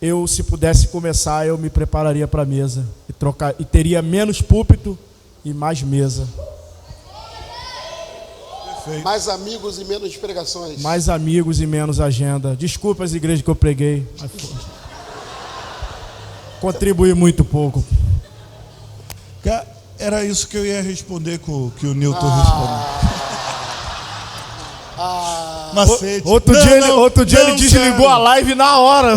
[SPEAKER 4] Eu, se pudesse começar, eu me prepararia para a mesa e teria menos púlpito e mais mesa.
[SPEAKER 3] Perfeito.
[SPEAKER 1] Mais amigos e menos pregações.
[SPEAKER 4] Mais amigos e menos agenda. Desculpa as igrejas que eu preguei. Contribuí muito pouco.
[SPEAKER 3] Era isso que eu ia responder que o Newton respondeu. Macete.
[SPEAKER 4] Outro dia ele desligou
[SPEAKER 3] sério.
[SPEAKER 4] a live na hora.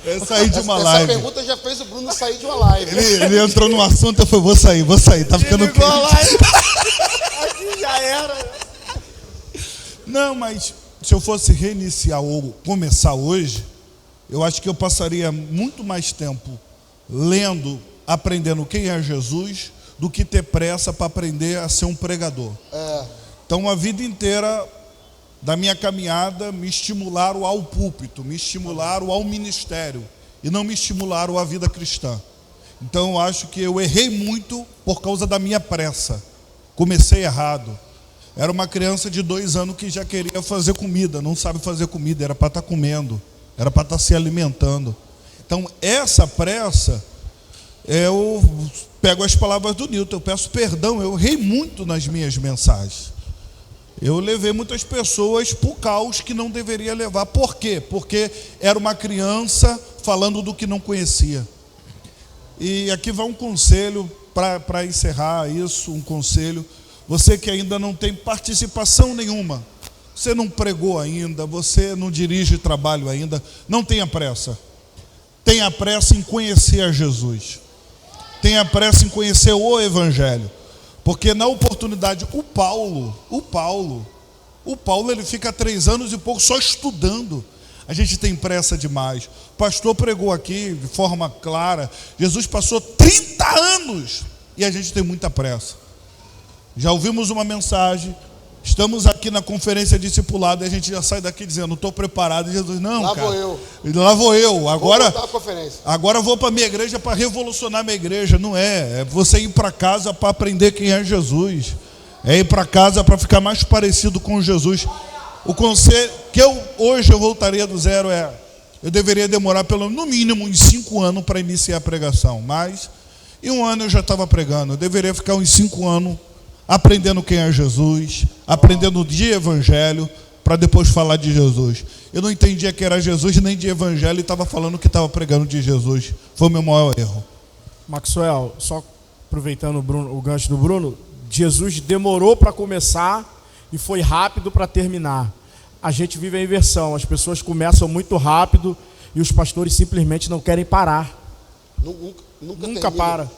[SPEAKER 3] Eu saí de uma
[SPEAKER 1] Essa
[SPEAKER 3] live.
[SPEAKER 1] pergunta já fez o Bruno sair de uma live.
[SPEAKER 3] Ele entrou num assunto, eu falei, vou sair, tá ficando
[SPEAKER 4] Desligou a
[SPEAKER 3] quente.
[SPEAKER 4] live. Aqui já era.
[SPEAKER 3] Não, mas se eu fosse reiniciar ou começar hoje, eu acho que eu passaria muito mais tempo lendo, aprendendo quem é Jesus, do que ter pressa para aprender a ser um pregador. Então, a vida inteira da minha caminhada me estimularam ao púlpito, me estimularam ao ministério e não me estimularam à vida cristã. Então eu acho que eu errei muito por causa da minha pressa. Comecei errado. Era uma criança de 2 anos que já queria fazer comida, não sabe fazer comida, era para estar comendo, era para estar se alimentando. Então essa pressa, eu pego as palavras do Newton, eu peço perdão, eu errei muito nas minhas mensagens. Eu levei muitas pessoas para o caos que não deveria levar. Por quê? Porque era uma criança falando do que não conhecia. E aqui vai um conselho para encerrar isso, um conselho. Você que ainda não tem participação nenhuma, você não pregou ainda, você não dirige trabalho ainda, não tenha pressa. Tenha pressa em conhecer a Jesus. Tenha pressa em conhecer o Evangelho. Porque na oportunidade, o Paulo, ele fica 3 anos e pouco só estudando. A gente tem pressa demais. O pastor pregou aqui de forma clara. Jesus passou 30 anos e a gente tem muita pressa. Já ouvimos uma mensagem, estamos aqui na conferência discipulada e a gente já sai daqui dizendo, estou preparado. E Jesus, não,
[SPEAKER 1] lá
[SPEAKER 3] cara.
[SPEAKER 1] Lá vou eu.
[SPEAKER 3] Agora vou para a minha igreja para revolucionar a minha igreja. Não é. É você ir para casa para aprender quem é Jesus. É ir para casa para ficar mais parecido com Jesus. O conselho que hoje eu voltaria do zero eu deveria demorar no mínimo uns 5 anos para iniciar a pregação. Mas em 1 ano eu já estava pregando. Eu deveria ficar uns 5 anos aprendendo quem é Jesus, aprendendo de evangelho, para depois falar de Jesus. Eu não entendia que era Jesus nem de evangelho e estava falando que estava pregando de Jesus. Foi o meu maior erro.
[SPEAKER 4] Maxwell, só aproveitando o gancho do Bruno, Jesus demorou para começar e foi rápido para terminar. A gente vive a inversão, as pessoas começam muito rápido e os pastores simplesmente não querem parar. Nunca para.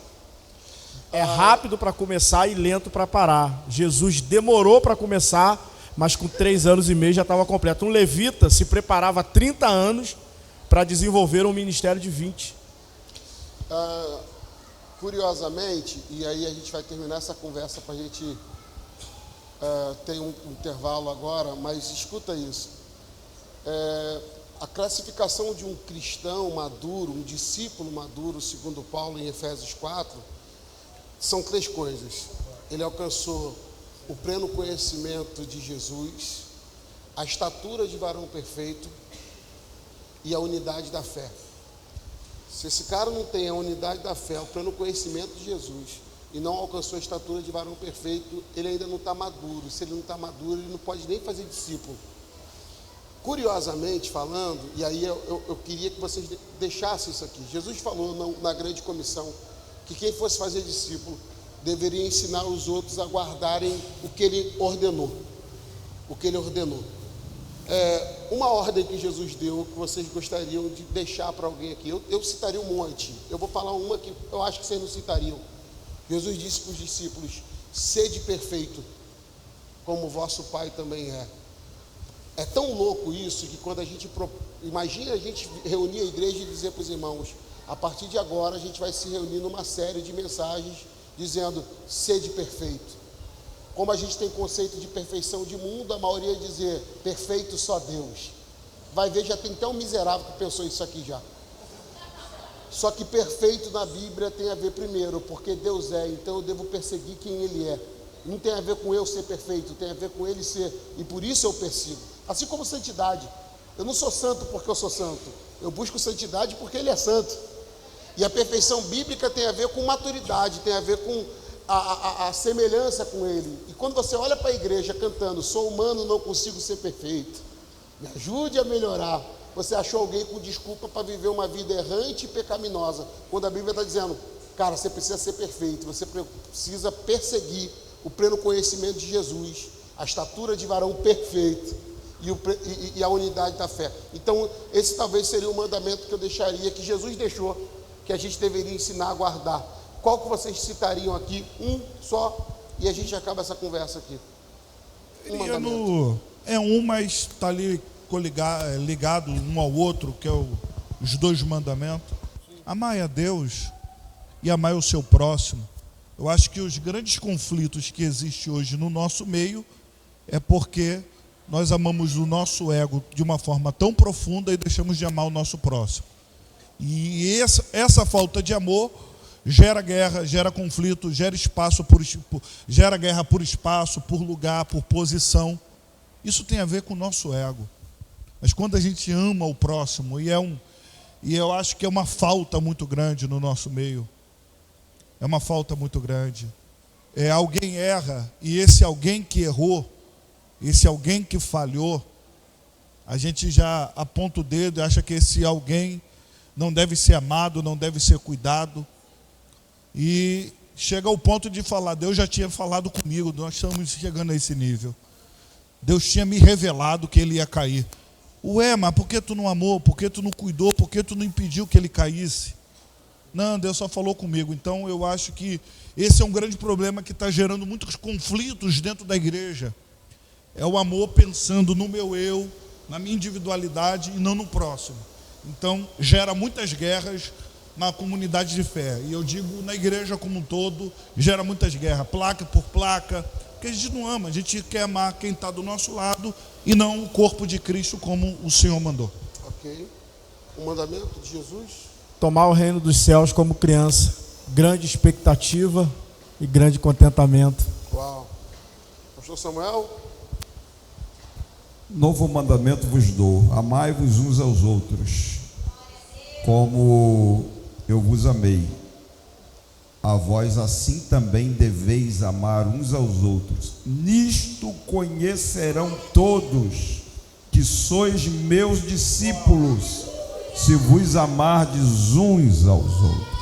[SPEAKER 4] É rápido para começar e lento para parar. Jesus demorou para começar, mas com 3 anos e meio já estava completo. Um levita se preparava 30 anos para desenvolver um ministério de 20.
[SPEAKER 1] Curiosamente, e aí a gente vai terminar essa conversa para a gente ter um intervalo agora, mas escuta isso. A classificação de um cristão maduro, um discípulo maduro, segundo Paulo em Efésios 4, são 3 coisas. Ele alcançou o pleno conhecimento de Jesus, a estatura de varão perfeito e a unidade da fé. Se esse cara não tem a unidade da fé, o pleno conhecimento de Jesus e não alcançou a estatura de varão perfeito, ele ainda não está maduro. Se ele não está maduro, ele não pode nem fazer discípulo. Curiosamente falando, e aí eu queria que vocês deixassem isso aqui. Jesus falou na grande comissão que quem fosse fazer discípulo deveria ensinar os outros a guardarem o que ele ordenou. Uma ordem que Jesus deu, que vocês gostariam de deixar para alguém aqui. Eu citaria um monte. Eu vou falar uma que eu acho que vocês não citariam. Jesus disse para os discípulos: sede perfeito, como vosso Pai também é. É tão louco isso que quando imagina a gente reunir a igreja e dizer para os irmãos: a partir de agora a gente vai se reunir numa série de mensagens dizendo sede perfeito. Como a gente tem conceito de perfeição de mundo, a maioria dizer perfeito só Deus. Vai ver, já tem até um miserável que pensou isso aqui já. Só que perfeito na Bíblia tem a ver primeiro, porque Deus é, então eu devo perseguir quem Ele é. Não tem a ver com eu ser perfeito, tem a ver com Ele ser, e por isso eu persigo. Assim como santidade. Eu não sou santo porque eu sou santo, eu busco santidade porque Ele é santo. E a perfeição bíblica tem a ver com maturidade, tem a ver com a semelhança com Ele. E quando você olha para a igreja cantando, sou humano, não consigo ser perfeito, me ajude a melhorar, você achou alguém com desculpa para viver uma vida errante e pecaminosa, quando a Bíblia está dizendo, cara, você precisa ser perfeito, você precisa perseguir o pleno conhecimento de Jesus, a estatura de varão perfeito e a unidade da fé. Então esse talvez seria o mandamento que eu deixaria, que Jesus deixou, que a gente deveria ensinar a guardar. Qual que vocês citariam aqui? Um só, e a gente acaba essa conversa aqui.
[SPEAKER 3] Mas está ali ligado um ao outro, que é os 2 mandamentos. Amai a Deus e amai o seu próximo. Eu acho que os grandes conflitos que existem hoje no nosso meio é porque nós amamos o nosso ego de uma forma tão profunda e deixamos de amar o nosso próximo. E essa falta de amor gera guerra, gera conflito, gera gera guerra por espaço, por lugar, por posição. Isso tem a ver com o nosso ego. Mas quando a gente ama o próximo, e eu acho que é uma falta muito grande no nosso meio. É uma falta muito grande. Alguém erra, e esse alguém que errou, esse alguém que falhou, a gente já aponta o dedo e acha que esse alguém não deve ser amado, não deve ser cuidado. E chega ao ponto de falar, Deus já tinha falado comigo, nós estamos chegando a esse nível. Deus tinha me revelado que ele ia cair. Ué, mas por que tu não amou? Por que tu não cuidou? Por que tu não impediu que ele caísse? Não, Deus só falou comigo. Então eu acho que esse é um grande problema que está gerando muitos conflitos dentro da igreja. É o amor pensando no meu eu, na minha individualidade e não no próximo. Então gera muitas guerras na comunidade de fé. E eu digo na igreja como um todo, gera muitas guerras, placa por placa, porque a gente não ama, a gente quer amar quem está do nosso lado e não o corpo de Cristo como o Senhor mandou.
[SPEAKER 1] Ok. O mandamento de Jesus?
[SPEAKER 4] Tomar o reino dos céus como criança. Grande expectativa e grande contentamento.
[SPEAKER 1] Uau. Pastor Samuel?
[SPEAKER 2] Novo mandamento vos dou: amai-vos uns aos outros, como eu vos amei. A vós assim também deveis amar uns aos outros. Nisto conhecerão todos que sois meus discípulos, se vos amardes uns aos outros.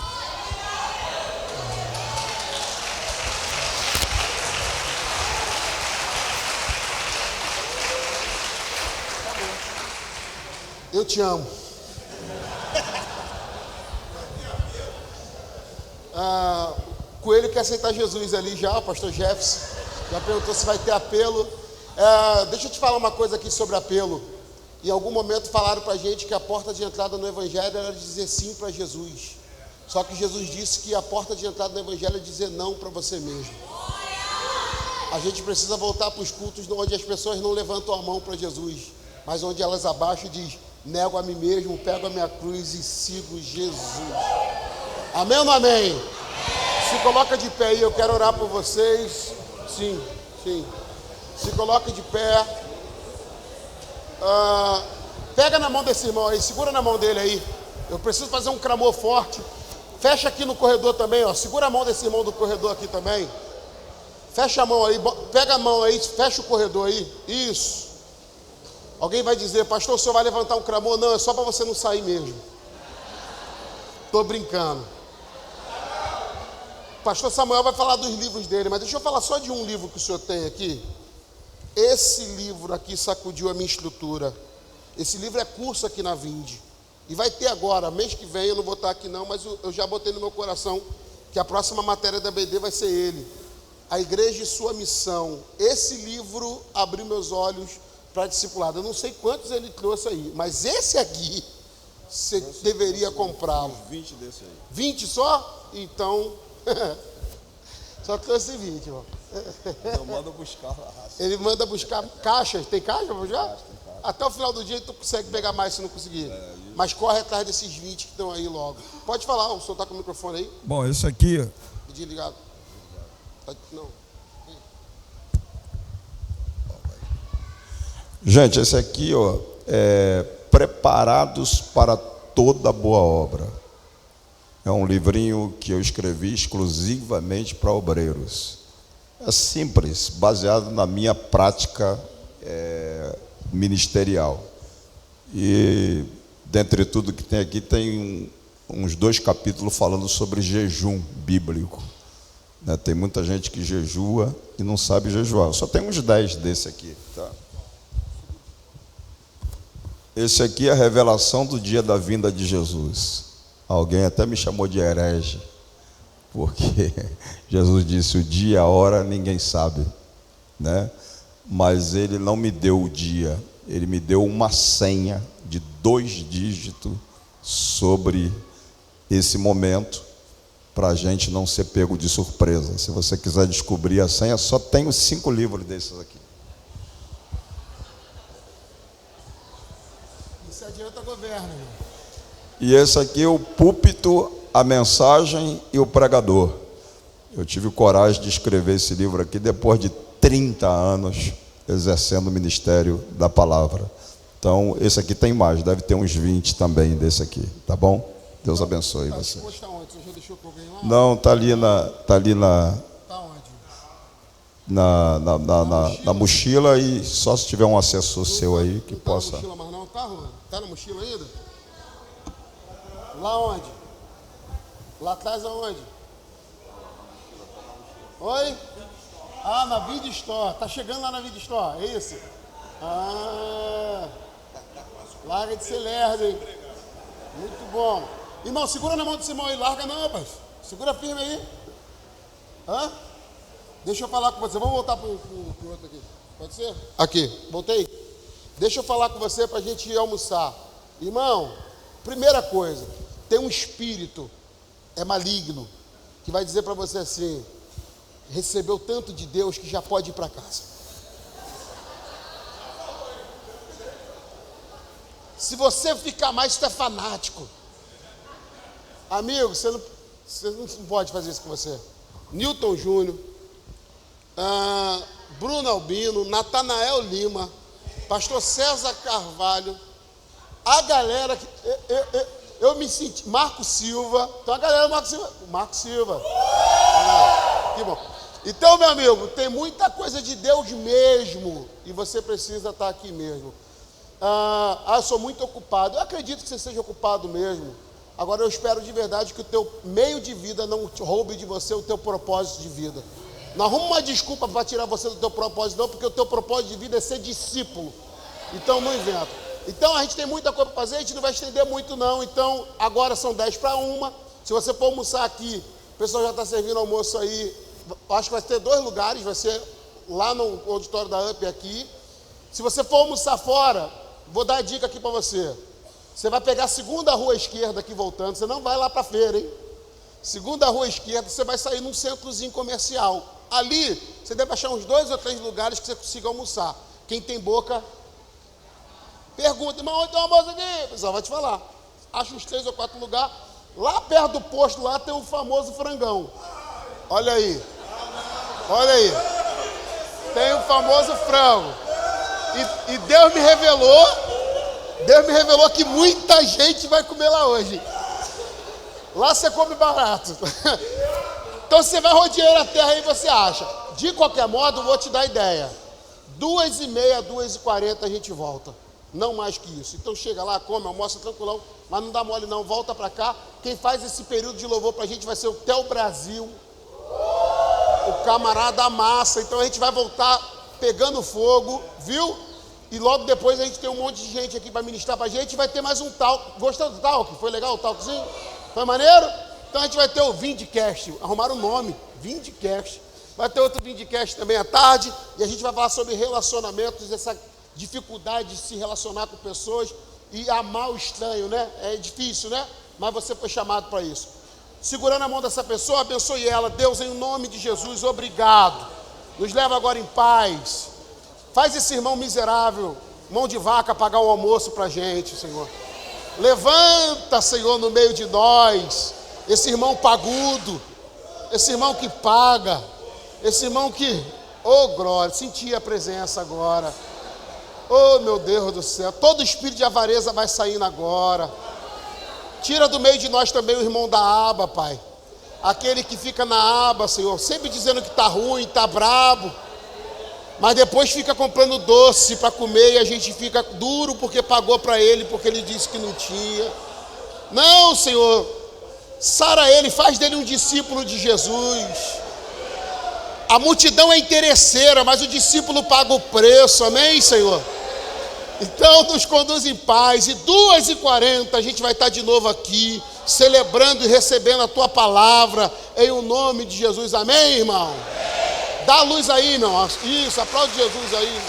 [SPEAKER 1] Eu te amo. Coelho quer aceitar Jesus ali já, o pastor Jefferson já perguntou se vai ter apelo. Deixa eu te falar uma coisa aqui sobre apelo. Em algum momento falaram pra gente que a porta de entrada no evangelho era dizer sim para Jesus. Só que Jesus disse que a porta de entrada no evangelho é dizer não para você mesmo. A gente precisa voltar para os cultos onde as pessoas não levantam a mão para Jesus, mas onde elas abaixam e dizem: nego a mim mesmo, pego a minha cruz e sigo Jesus. Amém ou não amém? Se coloca de pé aí, eu quero orar por vocês. Sim. Se coloca de pé. Pega na mão desse irmão aí, segura na mão dele aí. Eu preciso fazer um clamor forte. Fecha aqui no corredor também, ó. Segura a mão desse irmão do corredor aqui também. Fecha a mão aí, pega a mão aí, fecha o corredor aí. Isso. Alguém vai dizer: pastor, o senhor vai levantar um clamor? Não, é só para você não sair mesmo. Estou brincando. Pastor Samuel vai falar dos livros dele, mas deixa eu falar só de um livro que o senhor tem aqui. Esse livro aqui sacudiu a minha estrutura. Esse livro é curso aqui na Vinde. E vai ter agora, mês que vem, eu não vou estar aqui não, mas eu já botei no meu coração que a próxima matéria da BD vai ser ele. A Igreja e Sua Missão. Esse livro abriu meus olhos para discipulado. Eu não sei quantos ele trouxe aí, mas esse aqui, você deveria comprá-lo.
[SPEAKER 2] 20 desse aí.
[SPEAKER 1] 20 só? Então... Só trouxe 20, irmão.
[SPEAKER 2] Eu mando buscar lá.
[SPEAKER 1] Ele manda buscar caixas. Tem caixa para buscar? Até o final do dia tu consegue pegar mais se não conseguir. Mas corre atrás desses 20 que estão aí logo. Pode falar, o senhor está com o microfone aí?
[SPEAKER 2] Bom, esse aqui...
[SPEAKER 1] Desligado. Não.
[SPEAKER 5] Gente, esse aqui, ó, é Preparados para Toda Boa Obra. É um livrinho que eu escrevi exclusivamente para obreiros. É simples, baseado na minha prática ministerial. E, dentre tudo que tem aqui, tem uns 2 capítulos falando sobre jejum bíblico. Né? Tem muita gente que jejua e não sabe jejuar. Só tem uns 10 desse aqui. Tá? Esse aqui é a revelação do dia da vinda de Jesus. Alguém até me chamou de herege, porque Jesus disse: o dia, a hora, ninguém sabe, né? Mas ele não me deu o dia, ele me deu uma senha de 2 dígitos sobre esse momento, para a gente não ser pego de surpresa. Se você quiser descobrir a senha, só tem os 5 livros desses aqui.
[SPEAKER 1] adianta governo, irmão.
[SPEAKER 5] E esse aqui é o púlpito, a mensagem e o pregador. Eu tive coragem de escrever esse livro aqui depois de 30 anos exercendo o ministério da palavra. Então, esse aqui tem mais, deve ter uns 20 também desse aqui, tá bom? Deus abençoe você.
[SPEAKER 1] Está onde? Você já deixou com alguém lá?
[SPEAKER 5] Não, tá ali na
[SPEAKER 1] Tá onde?
[SPEAKER 5] na mochila, e só se tiver um assessor seu aí que
[SPEAKER 1] Não tá
[SPEAKER 5] possa.
[SPEAKER 1] na mochila mais não, tá, Juan? Tá na mochila ainda? Lá onde? Lá atrás aonde? Oi? Ah, na Vida Store. Tá chegando lá na Vida Store, é isso? Ah, larga de ser lerdo, hein? Muito bom. Irmão, segura na mão do Simão aí, larga não, rapaz. Segura firme aí. Hã? Deixa eu falar com você. Vamos voltar pro outro aqui. Pode ser? Aqui, voltei. Deixa eu falar com você para a gente ir almoçar. Irmão, primeira coisa, tem um espírito, é maligno, que vai dizer para você assim: recebeu tanto de Deus que já pode ir para casa. Se você ficar mais, você é fanático. Amigo, você não pode fazer isso com você. Newton Júnior, Bruno Albino, Natanael Lima, pastor César Carvalho, a galera que eu me senti, Marco Silva, então a galera Marco Silva, que bom. Então, meu amigo, tem muita coisa de Deus mesmo, e você precisa estar aqui mesmo. Eu sou muito ocupado. Eu acredito que você seja ocupado mesmo. Agora eu espero de verdade que o teu meio de vida não roube de você o teu propósito de vida. Não arruma uma desculpa para tirar você do teu propósito, não, porque o teu propósito de vida é ser discípulo. Então não inventa. Então a gente tem muita coisa para fazer, a gente não vai estender muito não. Então agora são 10 para 1. Se você for almoçar aqui, o pessoal já está servindo almoço aí. Acho que vai ter 2 lugares, vai ser lá no auditório da UP aqui. Se você for almoçar fora, vou dar a dica aqui para você. Você vai pegar a segunda rua esquerda aqui voltando, você não vai lá para a feira, hein? Segunda rua esquerda, você vai sair num centrozinho comercial. Ali, você deve achar uns 2 ou 3 lugares que você consiga almoçar. Quem tem boca, pergunta: irmão, onde tem um almoço aqui? O pessoal vai te falar. Acha uns 3 ou 4 lugares. Lá perto do posto, lá tem o famoso frangão. Olha aí. Olha aí. Tem o famoso frango. E Deus me revelou que muita gente vai comer lá hoje. Lá você come barato. Então você vai rodear a terra e você acha. De qualquer modo, vou te dar a ideia. 2h30, 2h40 a gente volta. Não mais que isso. Então chega lá, come, almoça tranquilão, mas não dá mole não, volta pra cá. Quem faz esse período de louvor pra gente vai ser o Theo Brasil, o camarada Massa. Então a gente vai voltar pegando fogo, viu? E logo depois a gente tem um monte de gente aqui para ministrar para a gente. Vai ter mais um talk. Gostou do talk? Foi legal o talkzinho? Foi maneiro? Então a gente vai ter o Vindcast. Arrumaram o nome, Vindcast. Vai ter outro Vindcast também à tarde. E a gente vai falar sobre relacionamentos, essa dificuldade de se relacionar com pessoas e amar o estranho, né? É difícil, né? Mas você foi chamado para isso. Segurando a mão dessa pessoa, abençoe ela. Deus, em nome de Jesus, obrigado. Nos leva agora em paz. Faz esse irmão miserável, mão de vaca, pagar o almoço para a gente, Senhor. Levanta, Senhor, no meio de nós, esse irmão pagudo, esse irmão que paga, esse irmão que, glória, senti a presença agora. Meu Deus do céu, todo espírito de avareza vai saindo agora. Tira do meio de nós também o irmão da aba, Pai. Aquele que fica na aba, Senhor, sempre dizendo que está ruim, está brabo. Mas depois fica comprando doce para comer e a gente fica duro porque pagou para ele, porque ele disse que não tinha. Não, Senhor, sara ele, faz dele um discípulo de Jesus. A multidão é interesseira, mas o discípulo paga o preço, amém, Senhor? Então nos conduz em paz, e 2h40 a gente vai estar de novo aqui, celebrando e recebendo a tua palavra, em o nome de Jesus, amém, irmão? Dá a luz aí, meu. Isso, aplaude Jesus aí.